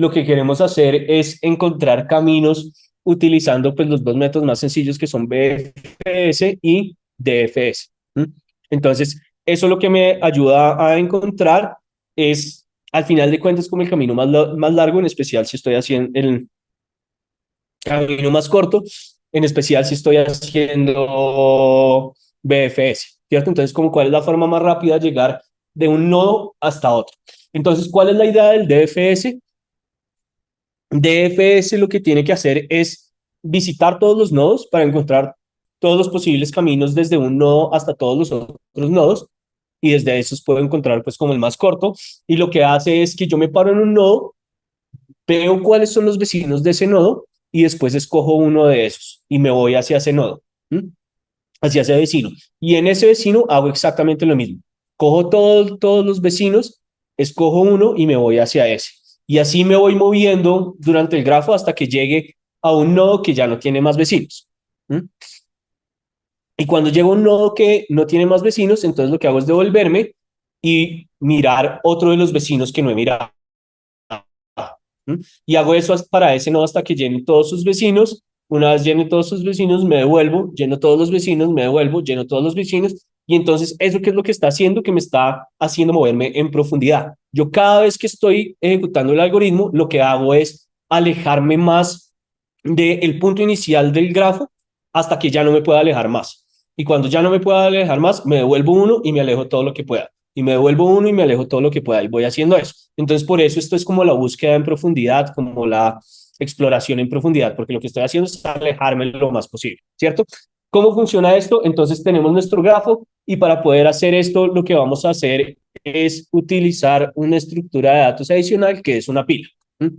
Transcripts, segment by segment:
lo que queremos hacer es encontrar caminos utilizando pues los dos métodos más sencillos que son BFS y DFS. ¿M? Entonces, eso lo que me ayuda a encontrar es, al final de cuentas, como el camino más largo, en especial si estoy haciendo el camino más corto, en especial si estoy haciendo BFS, ¿cierto? Entonces, como cuál es la forma más rápida de llegar de un nodo hasta otro. Entonces, ¿cuál es la idea del DFS? DFS lo que tiene que hacer es visitar todos los nodos para encontrar todos los posibles caminos desde un nodo hasta todos los otros nodos y desde esos puedo encontrar pues como el más corto y lo que hace es que yo me paro en un nodo, veo cuáles son los vecinos de ese nodo y después escojo uno de esos y me voy hacia ese nodo, ¿m? Hacia ese vecino. Y en ese vecino hago exactamente lo mismo. Cojo todos los vecinos, escojo uno y me voy hacia ese. Y así me voy moviendo durante el grafo hasta que llegue a un nodo que ya no tiene más vecinos. ¿M? Y cuando llego a un nodo que no tiene más vecinos, entonces lo que hago es devolverme y mirar otro de los vecinos que no he mirado. ¿M? Y hago eso para ese nodo hasta que llene todos sus vecinos. Una vez llene todos sus vecinos, me devuelvo, lleno todos los vecinos, me devuelvo, lleno todos los vecinos. Y entonces, ¿eso qué es lo que está haciendo? Que me está haciendo moverme en profundidad. Yo cada vez que estoy ejecutando el algoritmo, lo que hago es alejarme más del punto inicial del grafo hasta que ya no me pueda alejar más. Y cuando ya no me pueda alejar más, me devuelvo uno y me alejo todo lo que pueda y me devuelvo uno y me alejo todo lo que pueda y voy haciendo eso. Entonces, por eso esto es como la búsqueda en profundidad, como la exploración en profundidad, porque lo que estoy haciendo es alejarme lo más posible, ¿cierto? ¿Cómo funciona esto? Entonces tenemos nuestro grafo y para poder hacer esto, lo que vamos a hacer es utilizar una estructura de datos adicional que es una pila, ¿m?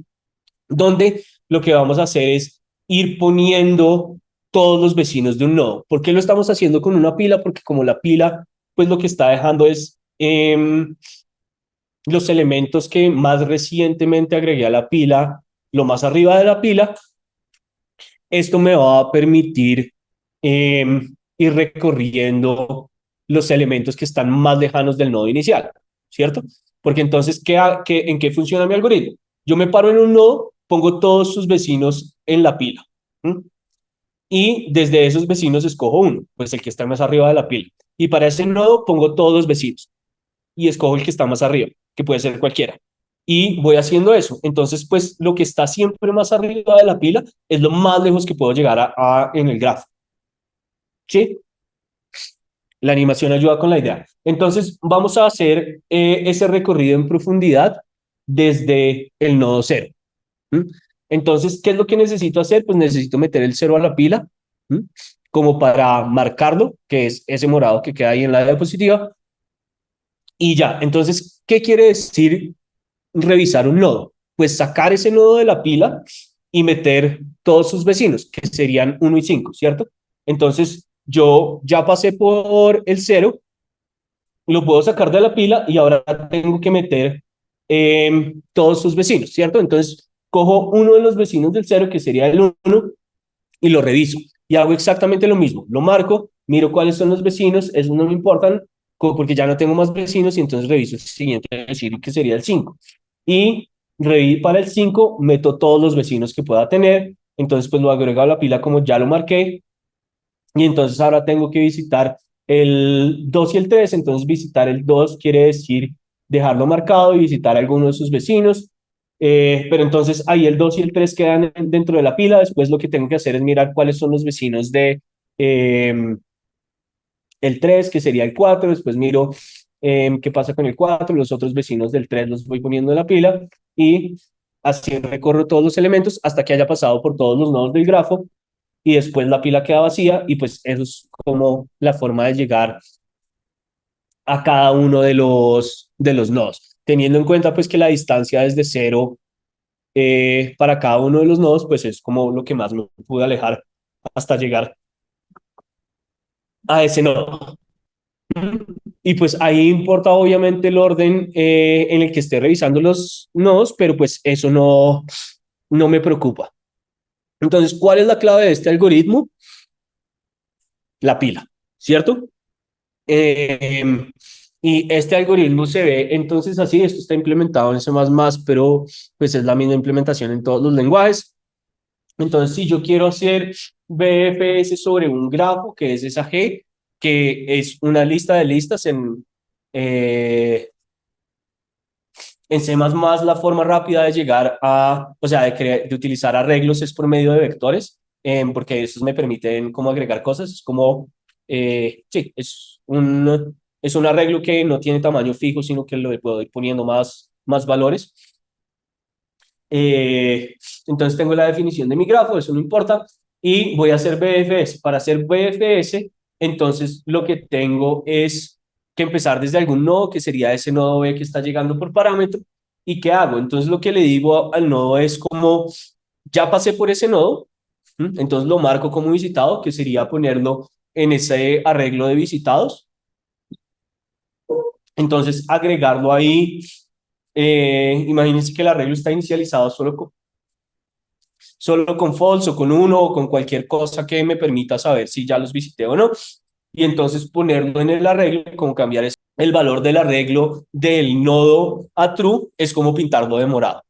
Donde lo que vamos a hacer es ir poniendo todos los vecinos de un nodo. ¿Por qué lo estamos haciendo con una pila? Porque como la pila, pues lo que está dejando es los elementos que más recientemente agregué a la pila, lo más arriba de la pila, esto me va a permitir eh, ir recorriendo los elementos que están más lejanos del nodo inicial, ¿cierto? Porque entonces, ¿en qué funciona mi algoritmo? Yo me paro en un nodo, pongo todos sus vecinos en la pila, ¿m? Y desde esos vecinos escojo uno, pues el que está más arriba de la pila. Y para ese nodo pongo todos los vecinos y escojo el que está más arriba, que puede ser cualquiera. Y voy haciendo eso. Entonces, pues lo que está siempre más arriba de la pila es lo más lejos que puedo llegar en el grafo. ¿Sí? La animación ayuda con la idea. Entonces, vamos a hacer ese recorrido en profundidad desde el nodo cero. ¿M? Entonces, ¿qué es lo que necesito hacer? Pues necesito meter el cero a la pila, ¿m? Como para marcarlo, que es ese morado que queda ahí en la diapositiva. Y ya, entonces, ¿qué quiere decir revisar un nodo? Pues sacar ese nodo de la pila y meter todos sus vecinos, que serían uno y 5, ¿cierto? Entonces, yo ya pasé por el cero, lo puedo sacar de la pila y ahora tengo que meter todos sus vecinos, ¿cierto? Entonces, cojo uno de los vecinos del cero, que sería el uno, y lo reviso. Y hago exactamente lo mismo. Lo marco, miro cuáles son los vecinos, esos no me importan, porque ya no tengo más vecinos, y entonces reviso el siguiente vecino, que sería el 5. Y para el 5 meto todos los vecinos que pueda tener, entonces pues lo agrego a la pila como ya lo marqué, y entonces ahora tengo que visitar el 2 y el 3. Entonces visitar el 2 quiere decir dejarlo marcado y visitar a alguno de sus vecinos. Pero entonces ahí el 2 y el 3 quedan dentro de la pila. Después lo que tengo que hacer es mirar cuáles son los vecinos de el 3, que sería el 4. Después miro qué pasa con el 4. Los otros vecinos del 3 los voy poniendo en la pila y así recorro todos los elementos hasta que haya pasado por todos los nodos del grafo y después la pila queda vacía y pues eso es como la forma de llegar a cada uno de los nodos, teniendo en cuenta pues que la distancia desde cero para cada uno de los nodos pues es como lo que más me pude alejar hasta llegar a ese nodo. Y pues ahí importa obviamente el orden en el que esté revisando los nodos, pero pues eso no me preocupa. Entonces, ¿cuál es la clave de este algoritmo? La pila, ¿cierto? Eh, Y este algoritmo se ve entonces así, esto está implementado en C++, pero pues es la misma implementación en todos los lenguajes. Entonces, si yo quiero hacer BFS sobre un grafo, que es esa G, que es una lista de listas en C++, la forma rápida de llegar a, o sea, de utilizar arreglos es por medio de vectores, porque esos me permiten como agregar cosas, es como, sí, es un arreglo que no tiene tamaño fijo, sino que le puedo ir poniendo más valores. Eh, entonces tengo la definición de mi grafo, eso no importa, y voy a hacer BFS. Para hacer BFS, entonces lo que tengo es que empezar desde algún nodo, que sería ese nodo B que está llegando por parámetro. ¿Y qué hago? Entonces lo que le digo al nodo es como, ya pasé por ese nodo, entonces lo marco como visitado, que sería ponerlo en ese arreglo de visitados. Entonces agregarlo ahí, imagínense que el arreglo está inicializado solo con false o con uno o con cualquier cosa que me permita saber si ya los visité o no. Y entonces ponerlo en el arreglo, como cambiar el valor del arreglo del nodo a true, es como pintarlo de morado.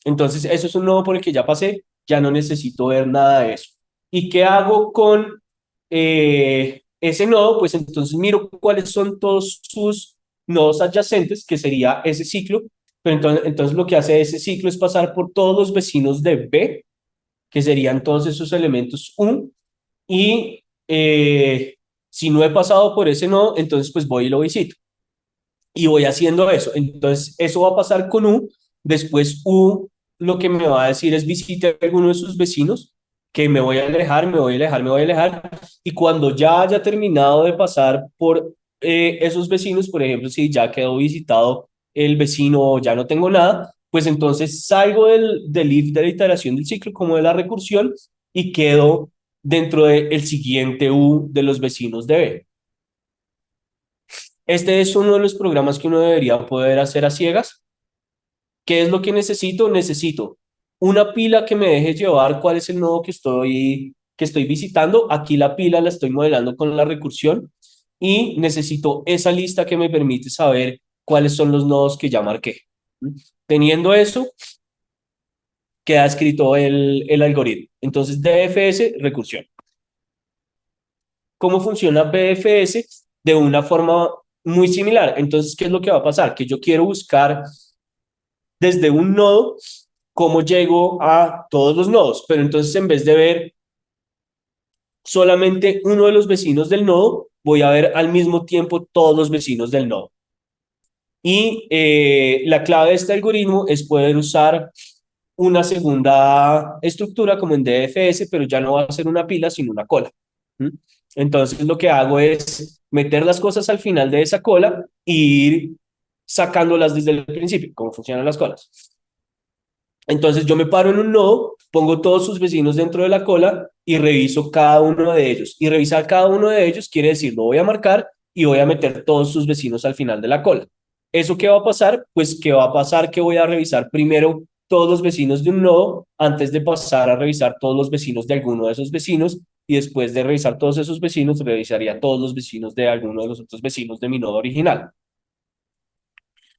Entonces, eso es un nodo por el que ya pasé, ya no necesito ver nada de eso. ¿Y qué hago con ese nodo? Pues entonces miro cuáles son todos sus nodos adyacentes, que sería ese ciclo. Pero entonces lo que hace ese ciclo es pasar por todos los vecinos de B, que serían todos esos elementos U, y si no he pasado por ese nodo, entonces pues voy y lo visito. Y voy haciendo eso. Entonces, eso va a pasar con U. Después U lo que me va a decir es visite a alguno de sus vecinos, que me voy a alejar, me voy a alejar, me voy a alejar. Y cuando ya haya terminado de pasar por esos vecinos, por ejemplo, si ya quedó visitado el vecino o ya no tengo nada, pues entonces salgo del if de la iteración del ciclo, como de la recursión, y quedo dentro del siguiente U de los vecinos de B. Este es uno de los programas que uno debería poder hacer a ciegas. ¿Qué es lo que necesito? Necesito una pila que me deje llevar cuál es el nodo que estoy visitando. Aquí la pila la estoy modelando con la recursión y necesito esa lista que me permite saber cuáles son los nodos que ya marqué. Teniendo eso, queda escrito el algoritmo. Entonces, DFS, recursión. ¿Cómo funciona BFS? De una forma muy similar. Entonces, ¿qué es lo que va a pasar? Que yo quiero buscar desde un nodo cómo llego a todos los nodos, pero entonces en vez de ver solamente uno de los vecinos del nodo, voy a ver al mismo tiempo todos los vecinos del nodo. Y la clave de este algoritmo es poder usar una segunda estructura como en DFS, pero ya no va a ser una pila, sino una cola. ¿Mm? Entonces lo que hago es meter las cosas al final de esa cola e ir sacándolas desde el principio, cómo funcionan las colas. Entonces yo me paro en un nodo, pongo todos sus vecinos dentro de la cola y reviso cada uno de ellos. Y revisar cada uno de ellos quiere decir, lo voy a marcar y voy a meter todos sus vecinos al final de la cola. ¿Eso qué va a pasar? Pues que va a pasar que voy a revisar primero todos los vecinos de un nodo antes de pasar a revisar todos los vecinos de alguno de esos vecinos, y después de revisar todos esos vecinos revisaría todos los vecinos de alguno de los otros vecinos de mi nodo original.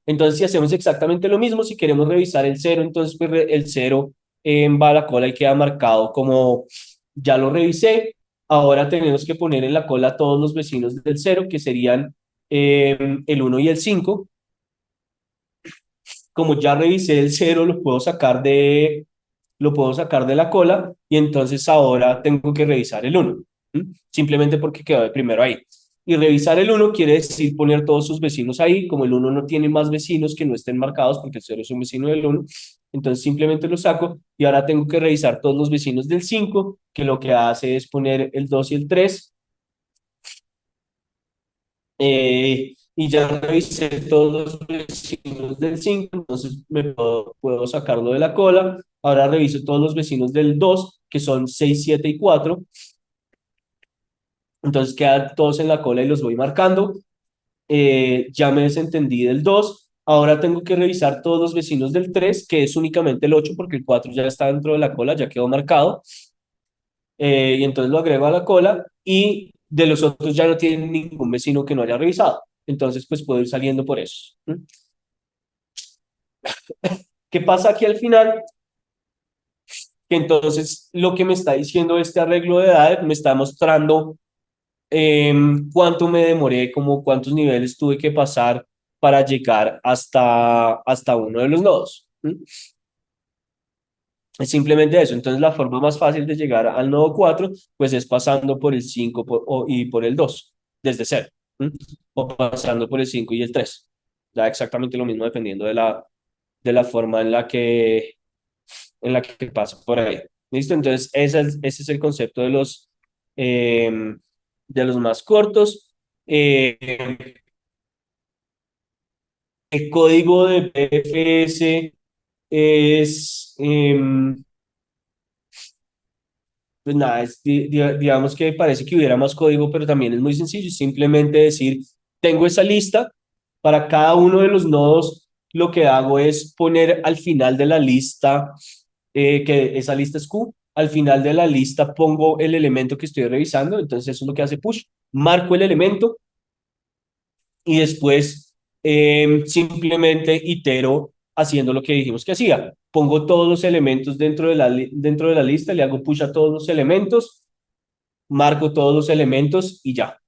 Entonces, si hacemos exactamente lo mismo, si queremos revisar el cero, entonces pues el cero va a la cola y queda marcado como ya lo revisé. Ahora tenemos que poner en la cola todos los vecinos del cero, que serían el uno y el 5. Como ya revisé el cero, lo puedo sacar de la cola, y entonces ahora tengo que revisar el uno, simplemente porque quedó de primero ahí. Y revisar el uno quiere decir poner todos sus vecinos ahí. Como el uno no tiene más vecinos que no estén marcados, porque el cero es un vecino del uno, entonces simplemente lo saco y ahora tengo que revisar todos los vecinos del 5, que lo que hace es poner el 2 y el 3. Y ya revisé todos los vecinos del 5, entonces puedo sacarlo de la cola. Ahora reviso todos los vecinos del 2, que son 6, 7 y 4. Entonces quedan todos en la cola y los voy marcando. Ya me desentendí del 2. Ahora tengo que revisar todos los vecinos del 3, que es únicamente el 8, porque el 4 ya está dentro de la cola, ya quedó marcado. Y entonces lo agrego a la cola, y de los otros ya no tienen ningún vecino que no haya revisado. entonces pues puedo ir saliendo por eso. ¿Qué pasa aquí al final? Que entonces lo que me está diciendo este arreglo de edad me está mostrando cuánto me demoré, como cuántos niveles tuve que pasar para llegar hasta uno de los nodos. Es simplemente eso. Entonces, la forma más fácil de llegar al nodo 4 pues es pasando por el 5 y por el 2 desde cero. ¿Mm? O pasando por el 5 y el 3. Da exactamente lo mismo dependiendo de la forma en la que pasa por ahí. ¿Listo? Entonces, ese es el concepto de los más cortos. Eh, el código de PFS es, pues nada, digamos que parece que hubiera más código, pero también es muy sencillo. Es simplemente decir, tengo esa lista, para cada uno de los nodos, lo que hago es poner al final de la lista, que esa lista es Q, al final de la lista pongo el elemento que estoy revisando, entonces eso es lo que hace push, marco el elemento y después simplemente itero haciendo lo que dijimos que hacía. Pongo todos los elementos dentro de la lista, le hago push a todos los elementos, marco todos los elementos y ya.